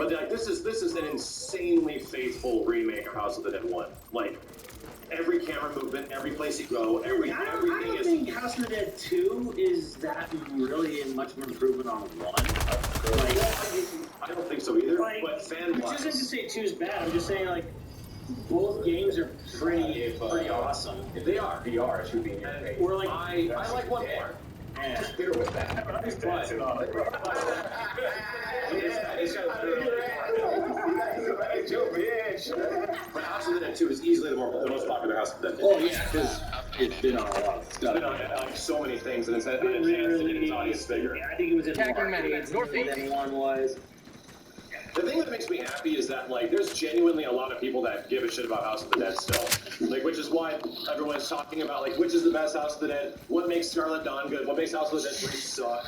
But like, this is an insanely faithful remake of House of the Dead 1. Like, every camera movement, every place you go, everything I don't think House of the Dead 2 is that really much of an improvement on 1. Like, I don't think so either. Like, but fan-wise, which isn't to say 2 is bad. I'm just saying like both games are pretty awesome. If they are VR, it should be in your face. We're like, I like 1 more. Yeah. Just bitter with that. But House of the Dead 2 is easily the most popular House of the Dead. Oh yeah, because it's been on a lot of stuff. It's been on like so many things, and it's had a chance to get its audience bigger. Yeah, I think it was in more arcades than 1 was. The thing that makes me happy is that, like, there's genuinely a lot of people that give a shit about House of the Dead still. Like, which is why everyone's talking about, like, which is the best House of the Dead? What makes Scarlet Dawn good? What makes House of the Dead 3 suck?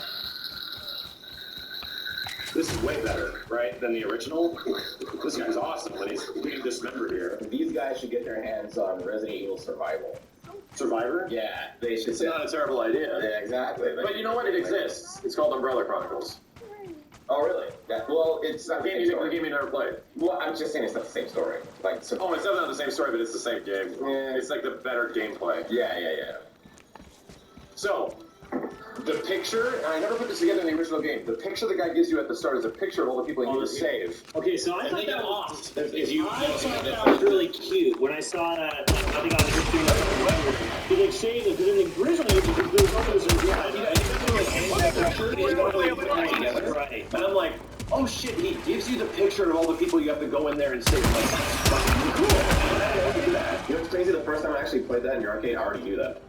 This is way better, right, than the original. This guy's awesome, but he's being dismembered here. These guys should get their hands on Resident Evil Survival. Survivor? Yeah, they should. It's not a terrible idea. Yeah, exactly. But you know what? It exists. It's called Umbrella Chronicles. Oh, really? Yeah. Well, it's not The game you never played. Well, I'm just saying it's not the same story. Like, so, Oh, it's not the same story, but it's the same game. Yeah. It's like the better gameplay. yeah. So, The picture, and I never put this together in the original game. The picture the guy gives you at the start is a picture of all the people he need to save. Okay, so I and thought they get that was, lost if you. I thought that was really cute when I saw that. Like, I think on his stream, he like saved it because in the original it was almost right. And I'm like, oh shit, he gives you the picture of all the people you have to go in there and save. I'm like, that's fucking cool. I don't do that. You know what's crazy? The first time I actually played that in your arcade, I already knew that.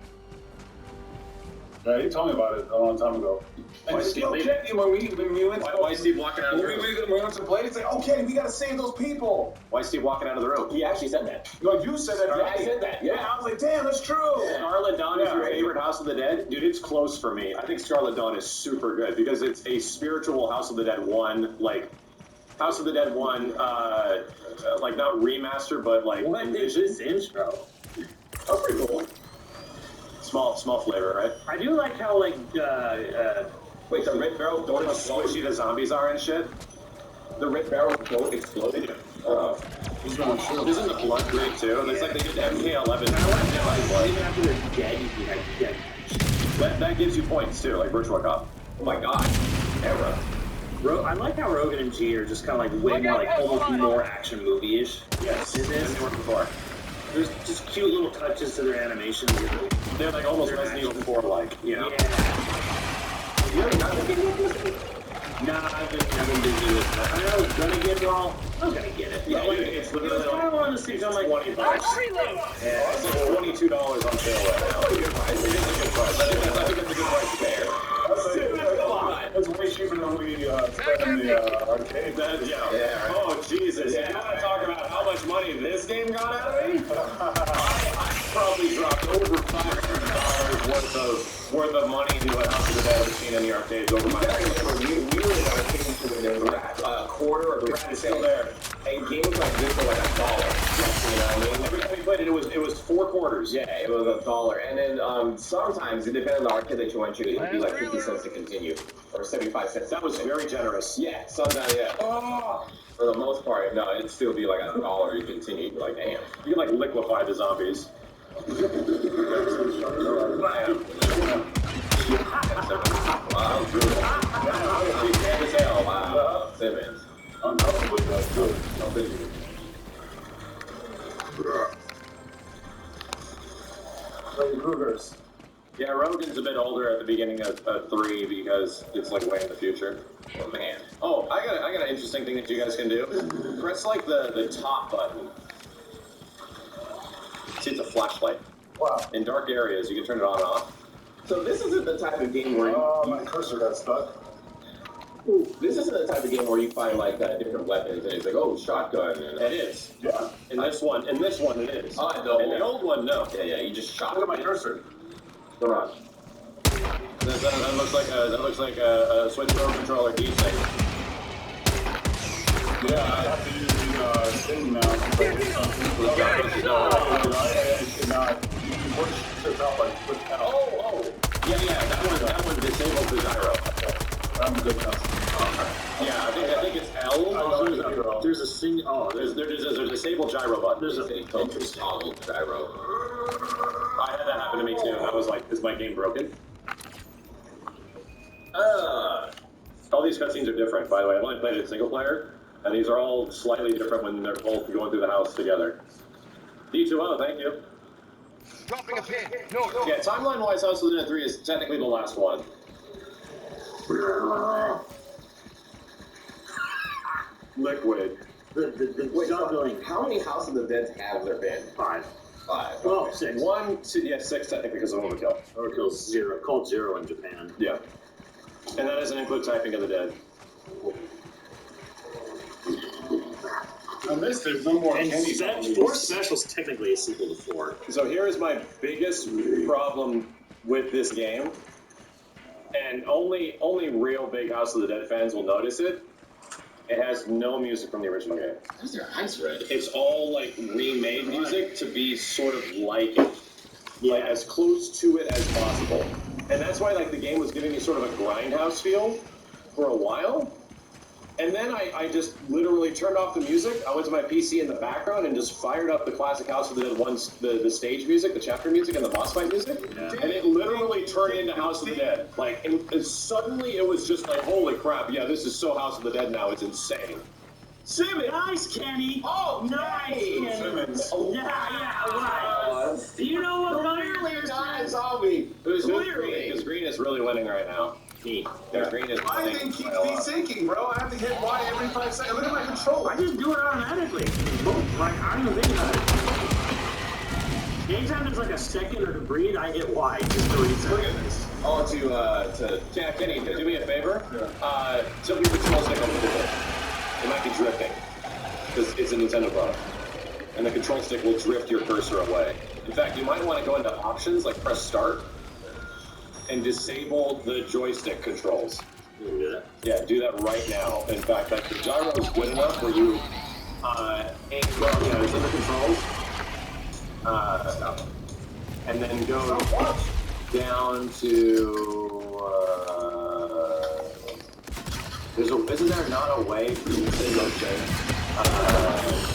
Yeah, you told me about it a long time ago. And Why it's Steve still leaving? kidding when we went Why is Steve walking out of the room? we went to play, it's like, okay, we gotta save those people. Why is Steve walking out of the room? He actually said that. No, you said that. Yeah, right? I said that. Yeah, I was like, damn, that's true. Scarlet Dawn is Yeah. your favorite House of the Dead? Dude, it's close for me. I think Scarlet Dawn is super good because it's a spiritual House of the Dead 1, like, House of the Dead 1, like, not remaster, but, like, What is this intro? That's pretty cool. Small flavor, right? I do like how like Wait, the red barrel door How exploded? squishy the zombies are and shit. The red barrel door exploded? Isn't the blood great too? That's like they did MK11. even after they're dead, you can get. That gives you points too, like Virtual Cop. Oh my god. Era. I like how Rogan and G are just kind of like way more like almost more action movie-ish. Yes, It is. as they were before. There's just cute little touches to their animations. They're like almost Resident Evil 4-like, you know? Yeah. You already got the video of this? Nah, I've been busy with that. I know I was gonna get it all. I'm gonna get it. Yeah, Like, it's literally I like wanted to see something like $20. Yeah. It's like $22 on sale right now. It is a good price. I think it's a good price there. That's way cheaper than we spent in the arcade. Yeah. Oh, Jesus. Yeah. You want to talk about how much money this game got out of me? I probably dropped over $500 worth of money into a House of the Dead machine in the arcades over my I remember we were in arcades when there was a quarter or The rat is still there. And games like this were like $1. You know what I mean? Every time we played it, it was 4 quarters. Yeah, it was $1. And then sometimes, it depended on the arcade that you went to, it would be like 50 cents to continue. Or 75 cents. That was very generous. Yeah, sometimes, yeah. Oh! For the most part, no, it'd still be like $1 you continue. You'd be like, damn. You can like liquefy the zombies. Wow, good. Wow, Simmons. Uncomfortably, that's good. No biggie. Freddy Krueger's. Yeah, Rogan's a bit older at the beginning of 3 because it's like way in the future. Oh, man. Oh, I got an interesting thing that you guys can do. Press like the top button. See, it's a flashlight. Wow. In dark areas, you can turn it on and off. So this isn't the type of game where Oh, my cursor got stuck. this isn't the type of game where you find like different weapons and it's like, oh, shotgun. And, It is. Yeah. In this one, it is. Oh, I know. In the old one, no. Yeah, you just shot. Look at my cursor. Come on. That looks like a Switch Pro controller D-Sync. Yeah, I have to use the thing now. I cannot. You can push it out like push out. Oh. Yeah, that one disables the gyro. I'm good now. Yeah, I think it's L. Oh, There's a single. Oh, There's a disabled gyro button. there's a Toggle gyro. I had that happen to me too. I was like, is my game broken? All these cutscenes are different, by the way. I've only played it single player, and these are all slightly different when they're both going through the house together. D2O, thank you. Dropping a pin. No. Yeah, timeline-wise, House of the Dead 3 is technically the last one. Liquid. Wait, juggling. how many House of the Dead have there been? 5. 5. Oh, 6. 1, 2, yeah, 6 technically because of overkill. Overkill's 0. Called 0 in Japan. Yeah. And that doesn't include Typing of the Dead. On this, there's no more And candy. 4 Special's technically a sequel to 4. So here is my biggest problem with this game, and only real big House of the Dead fans will notice it. It has no music from the original game. Where's their eyes red? It's all like remade music to be sort of like it, like as close to it as possible. And that's why like the game was giving me sort of a grindhouse feel for a while. And then I just literally turned off the music. I went to my PC in the background and just fired up the classic House of the Dead the stage music, the chapter music, and the boss fight music. Yeah. And it literally turned into House of the Dead. Like, and suddenly it was just like, holy crap, yeah, this is so House of the Dead now. It's insane. Simmons! Nice, Kenny! Oh, Nice, Kenny! Simmons. Yeah, right. Do you know what Clearly you're not a zombie. Who's Clearly. green? Because green is really winning right now. Me. Yeah, green is My winning. thing keeps by a lot. desyncing, bro. I have to hit Y every 5 seconds. Look at my controller. I just do it automatically. Boom. Like, I don't even think about it. Anytime there's like a second or to breathe, I hit Y just to reset. Look at this. Oh, to Yeah, Kenny, do me a favor. Tilt your control stick a little bit. It might be drifting. Because it's a Nintendo product. And the control stick will drift your cursor away. In fact, you might want to go into options, like press start, and disable the joystick controls. You can do that. Yeah, do that right now. In fact, like the gyro is good enough where you, aim, it's in the controls. And then go down to, isn't there not a way for you to go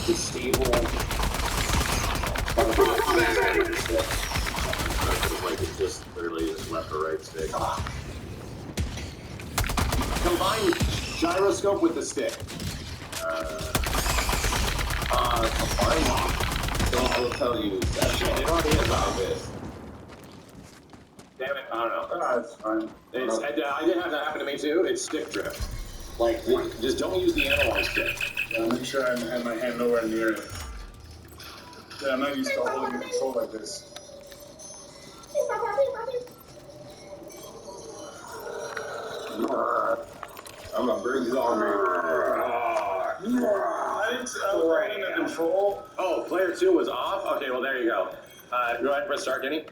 disable Like it's just literally just left or right stick. Combine gyroscope with the stick. combine. So I'll tell you that Shit, it already is obvious. Damn it, I don't know. It's fine. I did have that happen to me too. It's stick drift. Like, just don't use the analog stick. Yeah, make sure I have my hand nowhere near it. Yeah, I'm not used to holding the control like this. I'm a big zombie. I didn't see I was holding the control. Oh, player 2 was off? Okay, well, there you go. Go ahead and press start, Kenny.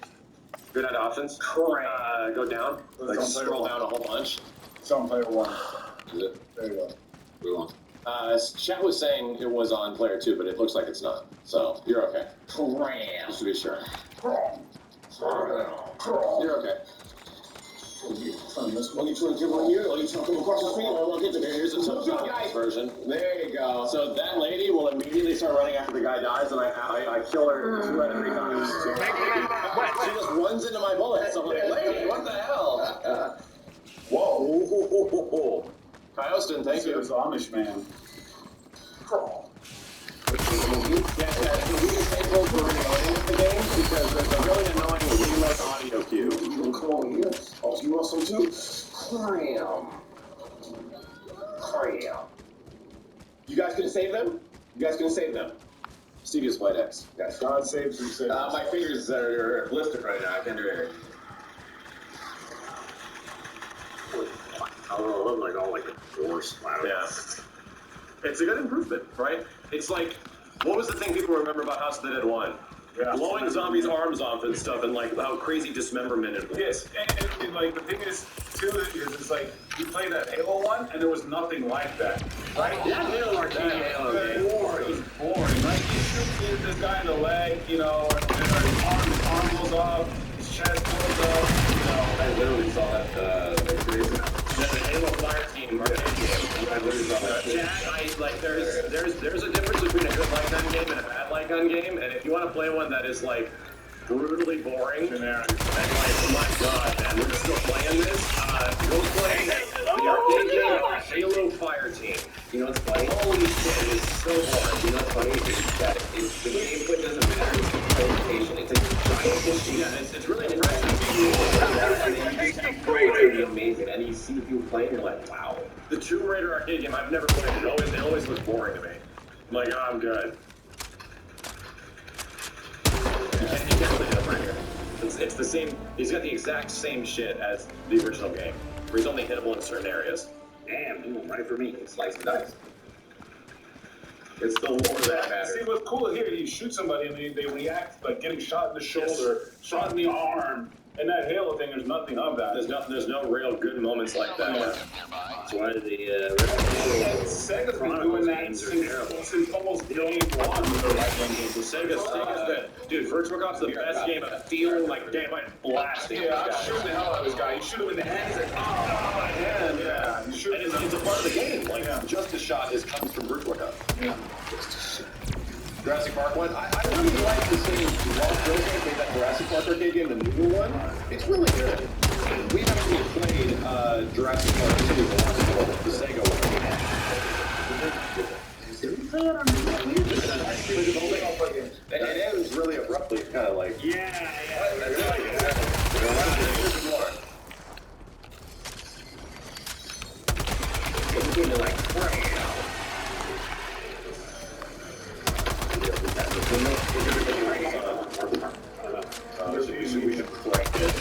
Go down to options. Go down. Like, scroll down a whole bunch. It's on player 1. Is it? There you go. Chat was saying it was on player 2, but it looks like it's not. So, you're okay. Just to be sure. You're okay. When you try to give one here, or you try to come across the street, or I'll get to there. Here's the guys version. There you go. So that lady will immediately start running after the guy dies, and I kill her 2 out of 3 times. She just runs into my bullets. I'm like, lady, what the hell? Whoa. Kyostin, thank you. It's Amish man. Yeah, we can say both for reloading the game because there's a really annoying reload audio cue. Come on, yes. Oh, you want some too? Cram. You guys gonna save them? You guys gonna save them? Stevie's Flight X. Yes. God saves you, saves. My fingers are blistered right now. I can't do it. I don't know, it looked like all like a door splatter. Yeah. It's a good improvement, right? It's like, what was the thing people remember about House of the Dead 1? Yeah. Blowing zombies' arms off and stuff, and like how crazy dismemberment it was. Yes, and like the thing is too is it's like you play that Halo one and there was nothing like that, right? Yeah, Halo arcade. It was boring. Like you shoot this guy in the leg, you know, and his arm goes off, his chest goes up, you know. I literally saw that. Then the Halo there's a difference between a good light gun game and a bad light gun game, and if you want to play one that is like brutally boring, and like, oh my god, man, we're still playing this. Go play the arcade game Halo Fire Team. You know what's funny? Holy shit, it's so hard. You know what's funny? Is that the gameplay doesn't matter. It's the presentation. It's a giant machine. Yeah, it's really impressive. And then you just have really amazing. And you see people playing, you're like, wow. The Tomb Raider arcade game, I've never played it. It always looks boring to me. I'm like, oh, I'm good. You can't play it right here. It's the same. He's got the exact same shit as the original game, where he's only hittable in certain areas. Damn, right for me. It's slice and dice. It's the lore that matters. See, what's cool is here, you shoot somebody and they react like getting shot in the shoulder, shot in the arm. And that Halo thing, there's nothing of that. There's no real good moments like that. That's why the Sega's been doing that since almost day one with their right-hand games. Sega's good. Dude, Virtua Cop's the best game of feeling like, damn, I'm blasting Yeah, this I'm guy. shooting the hell out of this guy. You shoot him in the head, he's like, oh, my hand, yeah. You shoot And him it's a part of the game. Like, Justice Shot comes from Virtua Cop. Yeah. Jurassic Park one. I really like the same Lost Thrill game, played that Jurassic Park arcade game, the new one. It's really good. We haven't played Jurassic Park 2, the last one, the Sega one. And it ends really abruptly, kind of like... yeah. It's getting like, we should crank it.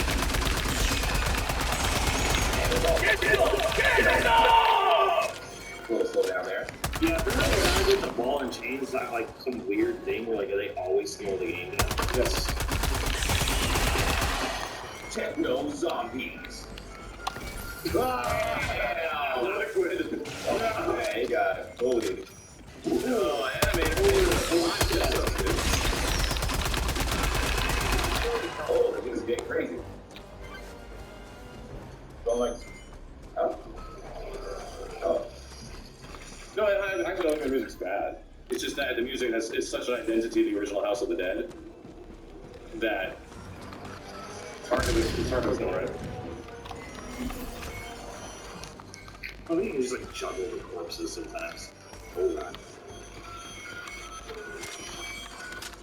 We'll slow down there. Yeah, if they're not gonna get the ball and chain, it's not like some weird thing where like they always slow the game down. Yes. Techno zombies. Liquid. Yeah, you got it. Holy. Oh, animated. Oh, this is getting crazy. Don't like. Oh. Oh. No, I actually don't think the music's bad. It's just that the music is such an identity of the original House of the Dead that it's hard to ignore it. I think you can just like juggle the corpses sometimes. Hold on.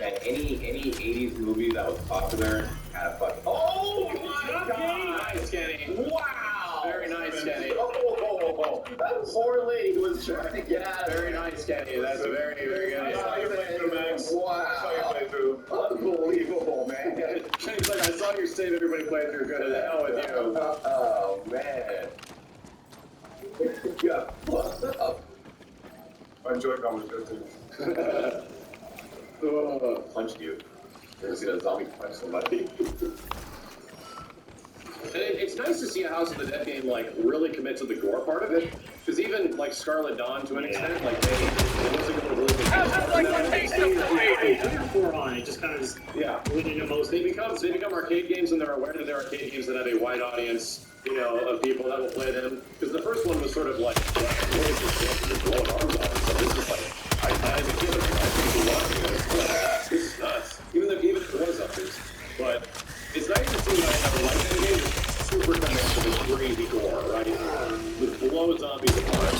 Man, any 80s movie that was popular had a fucking. Oh my god! Nice, Kenny. Wow! Very nice, Kenny. Oh. That poor lady was trying to get out of Very nice, Kenny. That's very, very good. I saw you play through, Max. I saw you Wow! play through. Unbelievable, man. Kenny's like, I saw your save everybody playing through. Good to hell with you. Oh, man. Yeah, what's up? My Joy-Con was good too. Punched you. Never seen a zombie punch somebody. And it's nice to see a House of the Dead game like really commit to the gore part of it, because even like Scarlet Dawn to an extent, like they wasn't going to really. It just kind of just Yeah, went into most. they become arcade games, and they're aware that they're arcade games that have a wide audience, you know, of people that will play them. Because the first one was sort of like, what is this game? Just blowing arms off. So this is like, as a kid, I think we watching this. This is nuts. Even if it was up this, but it's nice to see that I have a light gun game that's super connected to this crazy gore, right? With blow zombies apart.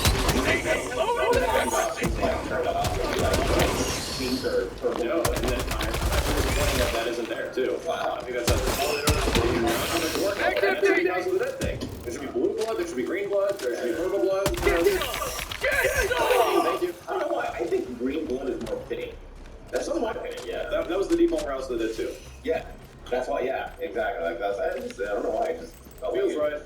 No, and then I'm pointing out that isn't there too. Wow, I think that's House of the Dead thing. There should be blue blood, there should be green blood, there should be purple blood. Thank you. I don't know why. I think green blood is more fitting. That's my opinion, yeah. That was the default House of the Dead too. Yeah. That's why, yeah, exactly. Like that's, I don't know why. It just felt Feels like right.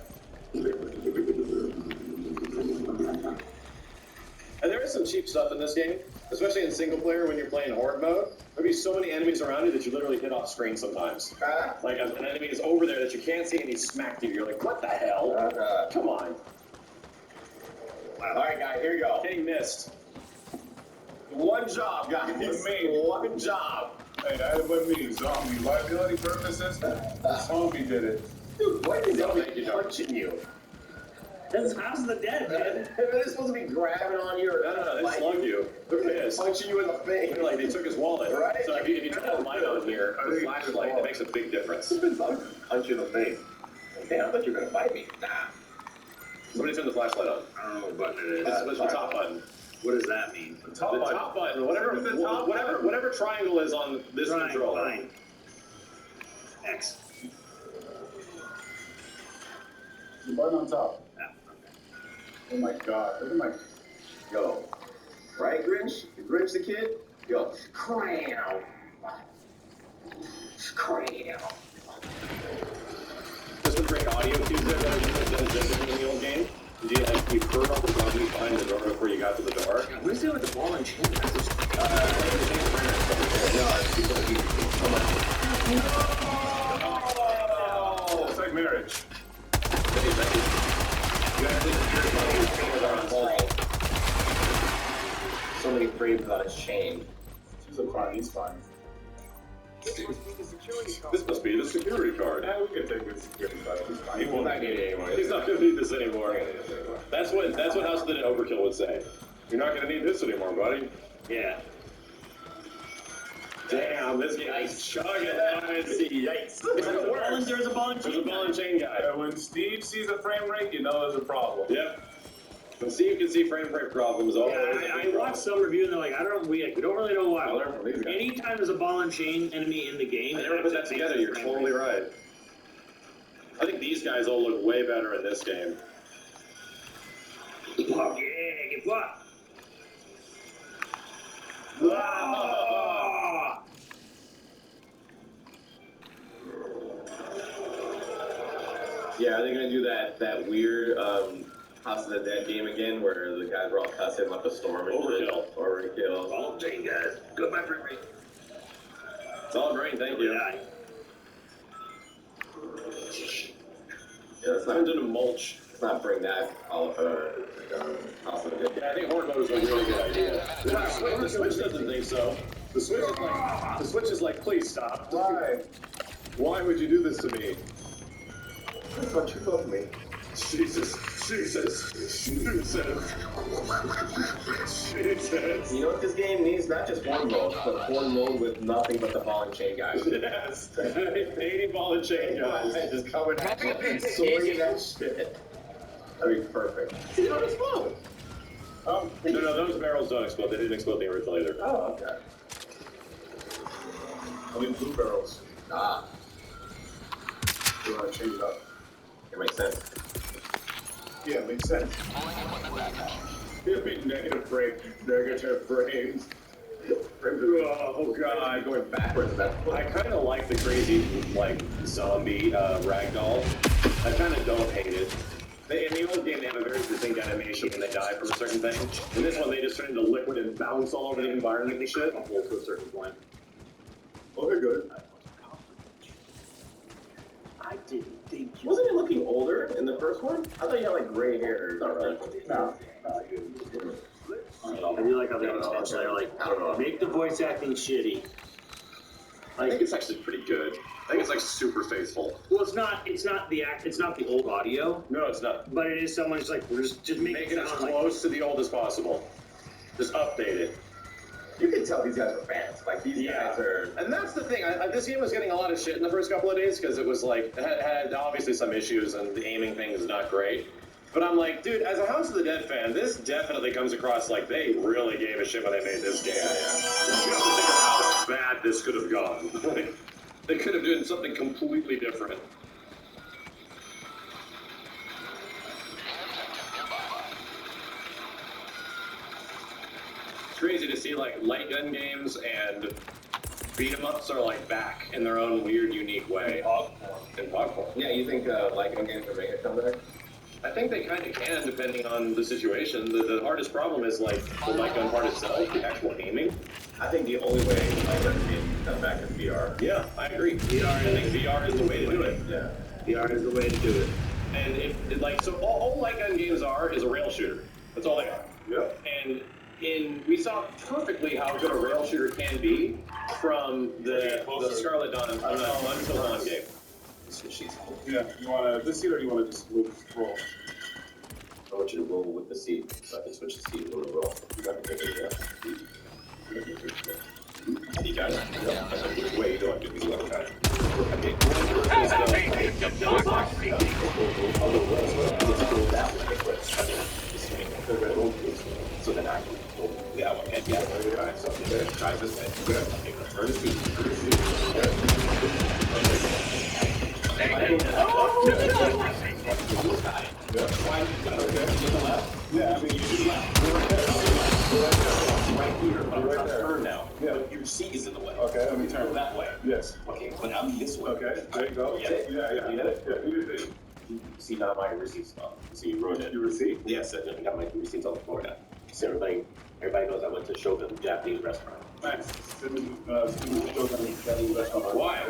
And there is some cheap stuff in this game, especially in single player when you're playing horde mode. There'll be so many enemies around you that you literally hit off screen sometimes. Like an enemy is over there that you can't see and he smacked you. You're like, what the hell? Come on. All right, guys, here we go. Getting missed. One job, guys. One job. Hey, that wasn't me. Zombie liability purposes. Zombie did it. Dude, what is Don't it make you punching you? That's House of the Dead, man. They're supposed to be grabbing on you or No, they slung you. Look at face. Punching you in the face. They're like, they took his wallet. Right. So if you turn the light on here, the flashlight, it makes a big difference. Punch you in the face. Damn, I thought you were gonna fight me. Nah. Somebody turn the flashlight on. I don't know what button it is. It's the top button. What does that mean? The top button. Whatever triangle is on this controller. Fine. X. The button on top. Yeah, Oh my god. Look at my. Go. Right, Grinch? Grinch the kid? Go. Cram. Cram. This was great audio cues there that I in the old game. You heard all the zombies behind the door before you got to the door. What is it with the ball and chain? Oh, it's like marriage. So many frames without a chain. He's fine. He's fine. This must be the security card. Yeah, we can take this security card. He's fine. He won't not need it anymore. He's not going to need this anymore. That's what House of the Dead Overkill would say. You're not going to need this anymore, buddy. Yeah. Damn, this guy's chugging. Yikes. There's a ball and There's chain. a ball and chain guy. When Steve sees a frame rate, you know there's a problem. Yep. And Steve can see frame rate problems all over. Yeah, I watched some review and they're like, I don't know, we don't really know why. I learned from these guys. Anytime there's a ball and chain enemy in the game, I never put that together. You're totally right. I think these guys all look way better in this game. Oh, yeah, get what? Ah! Yeah, are they gonna do that weird House of the Dead game again where the guys were all cussing like a storm and shit? Overkill. Ball and chain, guys. Goodbye, free rate. It's all great, thank you. Yeah. Yeah, let's Turns not, into mulch. let's not bring that all up House of the Dead. Yeah, I think horde mode is a really good idea. The Switch doesn't think so. The Switch is like, please stop. Why? Why would you do this to me? Don't you love me? Jesus. You know what this game needs? Not just one mode, but one mode with nothing but the ball and chain guys. Yes. 80 ball and chain guys. Just coming at you and swinging that shit. That'd be perfect. See how it's explode. No, those barrels don't explode. They didn't explode the original either. Oh, okay. I mean, blue barrels. Ah, You want to change it up? it makes sense. Yeah, makes sense. It'd be negative frames. Oh god. Going backwards at that point. I kind of like the crazy, like, zombie ragdoll. I kind of don't hate it. In the old game, they have a very distinct animation when they die from a certain thing. In this one, they just turn into liquid and bounce all over the environment and shit. To a certain point. Oh, they're good. I didn't think you. Wasn't it looking older in the first one? I thought you had like gray hair. No. I do like how they intentionally are like, I don't know. make the voice acting shitty. I think it's actually pretty good. I think it's like super faithful. Well, it's not the old audio, No, it's not. but it is someone just like, we're just Make make it as sound like. close to the old as possible. Just update it. You can tell these guys are fans. Like these guys are. And that's the thing. This game was getting a lot of shit in the first couple of days because it was like had obviously some issues and the aiming thing is not great. But I'm like, dude, as a House of the Dead fan, this definitely comes across like they really gave a shit when they made this game. You have to think of how bad this could have gone. Like, they could have done something completely different. It's crazy to see like light gun games and beat 'em ups are like back in their own weird, unique way. And popcorn. Yeah, you think light gun games are making a comeback? I think they kind of can, depending on the situation. The hardest problem is like the light gun part itself, the actual aiming. I think the only way light gun games can come back is VR. Yeah, I agree. I think VR is the way to do it. Yeah. VR is the way to do it. And so all light gun games are is a rail shooter. That's all they are. Yeah. And we saw perfectly how good a rail shooter can be from the Scarlet Dawn Until Dawn game. Yeah. You want to this seat or you want to just move roll? I want you to roll with the seat, so I can switch the seat a little roll. You got to get it. Yeah. Okay. Which way you doing? Give me one time. Okay. So then I can go that way. And yeah, so try this way. Good. Okay, turn the seat. Turn the seat. Yeah, I mean, you do left. Right here, but I'm Right trying to there. turn now. Yeah. But your seat is in the way. Okay, let me turn. Go that way. Yes. Okay, but I'm this way. Okay, there you go. You get it? Yeah. You get it? Yeah, you did it. See, now my receipt's gone. See, you ruined it. You receipt? Yes, I got my receipts on the floor now. So everybody knows I went to Shogun Japanese restaurant. Thanks. Why?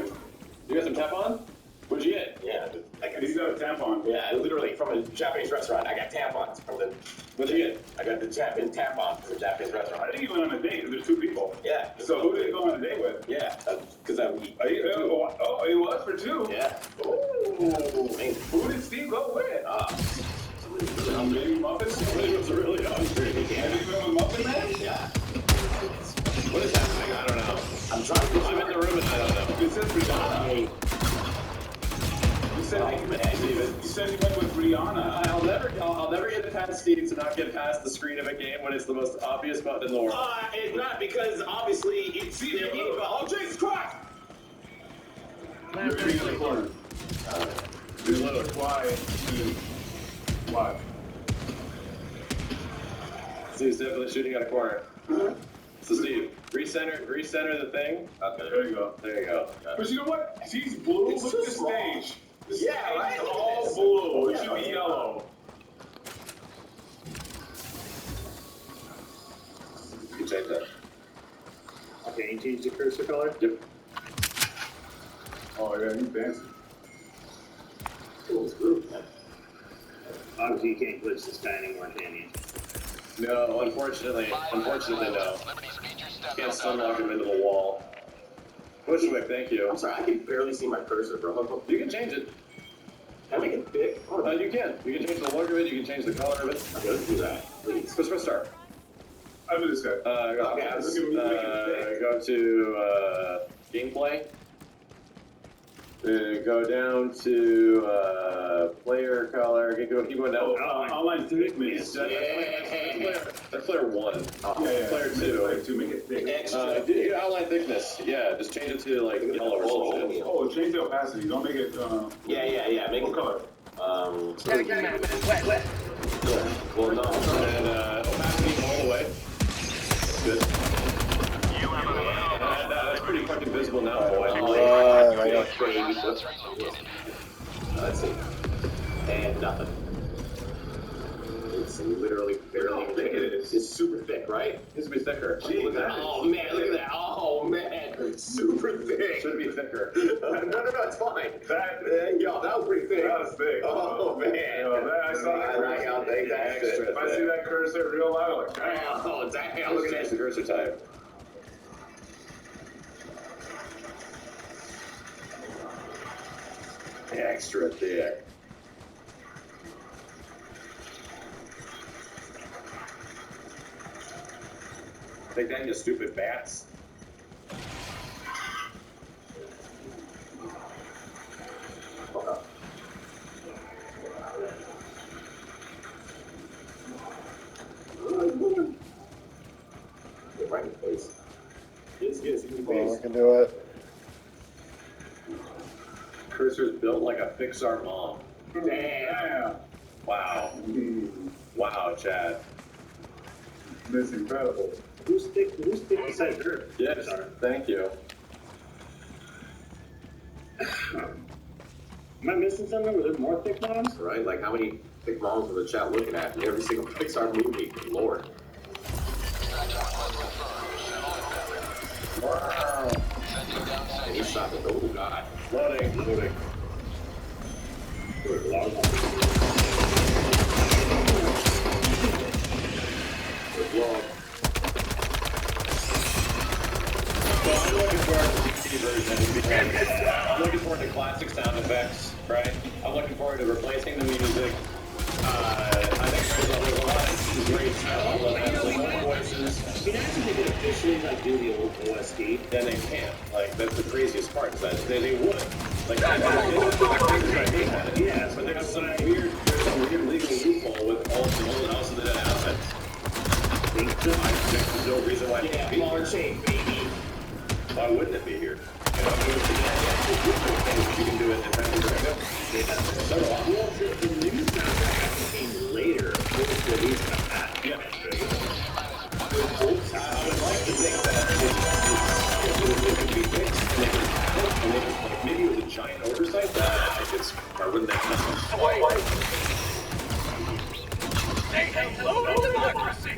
You got some tampon? What'd you get? Yeah, I got. He's got a tampon. Yeah, literally from a Japanese restaurant. I got tampons from the. What'd you get? I got the Japanese tampon from the Japanese I restaurant. think you went on a date. There's two people. Yeah. So who did you go on a date with? Yeah, because I. Oh, it was for two. Yeah. Oh, Man. who did Steve go with? Maybe Muffin? Somebody was really hungry. Have you been with Muffin Man? Yeah. What is happening? I don't know. I'm trying to. I'm in the room and I don't know. It says Rihanna. You said you went with Rihanna. I'll never get past Steve to not get past the screen of a game when it's the most obvious button in the world. It's not because obviously it's Oh, Jesus Christ! You're in the corner. You're literally. Why? Steve's definitely shooting at a corner. So Steve, recenter the thing. Okay. There you go. There you go. But you know what? She's blue. It's Look too at the small. stage. The Yeah, stage right? is Look at all this. blue. It Yeah, should be right. yellow. You can change that. Okay, you change the cursor color? Yep. Oh, yeah, you fancy. Cool, it's group, man. Obviously, you can't glitch this guy anymore, can you? No, unfortunately no. Can't sunlock him into the wall. Bushwick, thank you. I'm sorry, I can barely see my cursor, bro. You can change it. Can I make it big? You can. You can change the look of it. You can change the color of it. Okay, let's do that, please. Press start. I do this guy. Go to gameplay. Go down to player color. Keep going down. Online thickness. That's player 1. Yeah. Player 2. Player 2, make it thick. Do outline thickness. Yeah, just change it to like yellow or something. Oh, change the opacity. Don't make it. Yeah. Make What it color? Wet. Well, no. And opacity all the way. Good. That's pretty fucking visible now, boy. Let's see. And nothing. It's literally barely thick. It's super thick, right? It needs to be thicker. Look at that. Oh man, look at that. Oh man, super thick. Should be thicker. No, it's fine. That was pretty thick. That was big. Oh man. I saw that cursor. I'll take that. Extra If I see that cursor real loud, I'm like, damn. Oh damn! Look Look at at the that. cursor type. Extra thick. Take that, you stupid bats. Right in the face. Yes, in the Well, we face. can do it. Cursor's built like a Pixar mom. Damn. Wow. Wow, Chad. That's incredible. Who's thick beside her? Yes, thank you. Am I missing something? Were there more thick moms? Right? Like how many thick moms was the chat looking at in every single Pixar movie? Lord. Wow. And he shot the oh god. Loading. Good lord. Good lord. Well, I'm looking forward to the PC version because I'm looking forward to classic sound effects, right? I'm looking forward to replacing the music. I think there's a lot of great voices. I mean, actually, they could officially like do the old OSD. Then they can't. Like, that's the craziest part, is that they would. Like, I hate that. Yeah, But there's some weird legal loophole with all the House of the Dead assets. There's no reason why it can't be here. Baby. Why wouldn't it be here? You know, you can do it independently. So do I. Well, the new soundtrack came later. It was released on that. Yeah. I would like to think that it could be fixed, and they just, like, maybe it was a giant oversight, but I think it's, or wouldn't that happen? Say hello to democracy!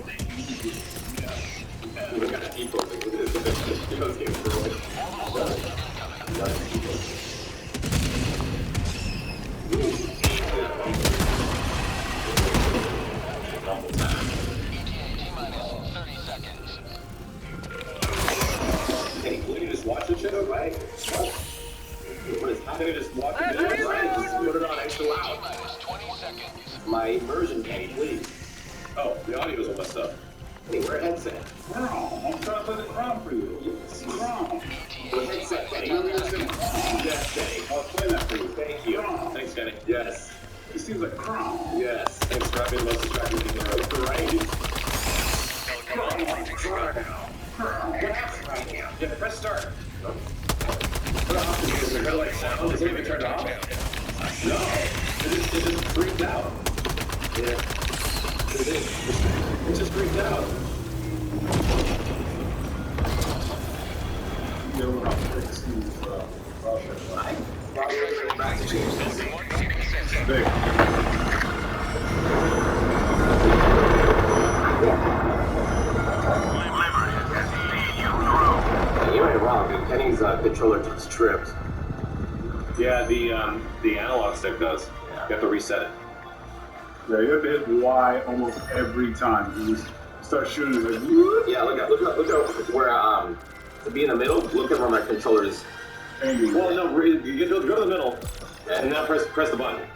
Look at the people. Look at this. You know, it's getting broken. Hey, will you just watch the shit, right? What is happening? Just watch the video, right? Just put it on extra loud. My immersion game, please. Oh, the audio's all messed up. Hey, wear a headset. Crown. I'm trying to play the crown for you. Crown. What headset, Kenny? Yes, Kenny. I'll play that for you. Thank you. Thanks, Kenny. Yes. He seems like crown. Yes. Thanks for having the most distracting thing in the room. Right? Yeah, press start. Put it off the music. Red light sound. Is it even turned off? No. It just freaked out. Yeah. It just freaked out. You ain't wrong. Kenny's controller just tripped. Yeah, the analog stick does. You have to reset it. Yeah, you have to hit Y almost every time. You just start shooting, it's like, whoop. Yeah, look at where to be in the middle. Look at where my controller is. Aiming. Well, no, you go to the middle, and now press the button.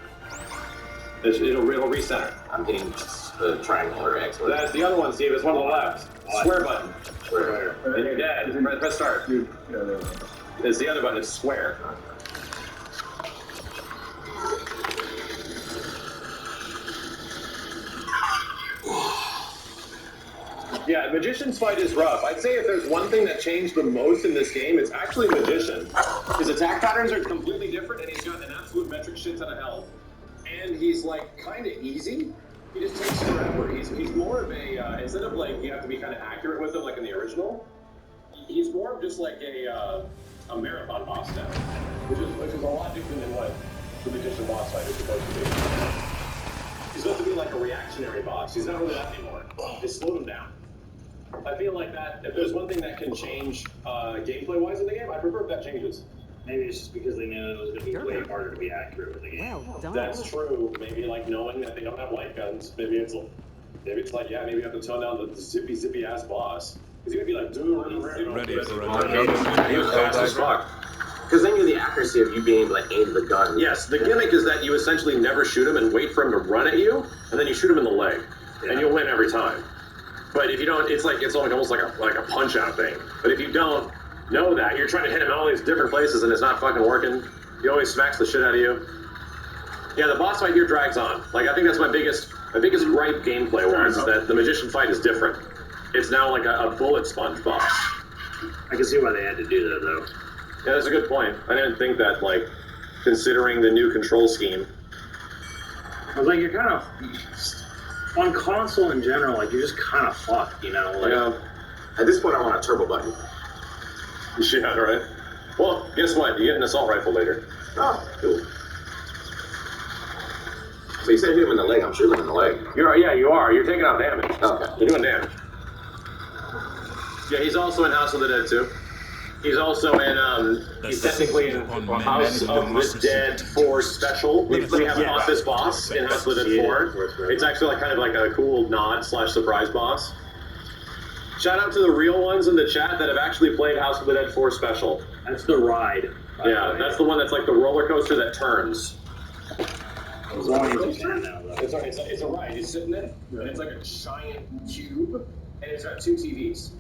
It'll recenter. I'm hitting the triangle or X. That's the other one, Steve. It's one on the left. Square button. Square. Then you're dead. Press start. Dude, yeah, there we go. It's the other button. It's square. Yeah, Magician's fight is rough. I'd say if there's one thing that changed the most in this game, it's actually Magician. His attack patterns are completely different, and he's got an absolute metric shit ton of health. And he's, like, kind of easy. He just takes forever. He's more of a, instead of, like, you have to be kind of accurate with him, like in the original, he's more of just like a marathon boss now, which is a lot different than what the Magician boss fight is supposed to be. He's supposed to be like a reactionary boss. He's not really that anymore. Just slow him down. I feel like that, if there's one thing that can change gameplay-wise in the game, I prefer if that changes. Maybe it's just because they knew it was going to be way harder to be accurate with the game. Well done. That's true. Maybe like knowing that they don't have light guns. Maybe it's like, yeah, maybe you have to tone down the zippy ass boss. Because he would be like, Ready for fast as fuck. Because then you're the accuracy of you being able to aim the gun. Yes, the gimmick is that you essentially never shoot him and wait for him to run at you, and then you shoot him in the leg, and you'll win every time. But if you don't, it's almost like a punch out thing. But if you don't know that, you're trying to hit him in all these different places and it's not fucking working. He always smacks the shit out of you. Yeah, the boss fight here drags on. Like, I think that's my biggest gripe gameplay wise, is that the Magician fight is different. It's now like a bullet sponge boss. I can see why they had to do that, though. Yeah, that's a good point. I didn't think that, like, considering the new control scheme. I was like, you're kind of, on console in general, like, you're just kind of fucked, you know? Like, Yeah. At this point, I want a turbo button. Yeah, right. Well, guess what? You get an assault rifle later. Oh, cool. So you said hit him in the leg. I'm shooting him in the leg. You are. You're taking out damage. Okay. You're doing damage. Yeah, he's also in House of the Dead too. He's also in, he's technically in House of the Dead 4 Special. We have fought this boss in House of the Dead 4. It's actually kind of like a cool nod / surprise boss. Shout out to the real ones in the chat that have actually played House of the Dead 4 Special. that's the ride. Yeah, that's the one that's like the roller coaster that turns. As long as you can now, though. It's a ride. You're sitting there, and it's like a giant cube, and it's got 2 TVs.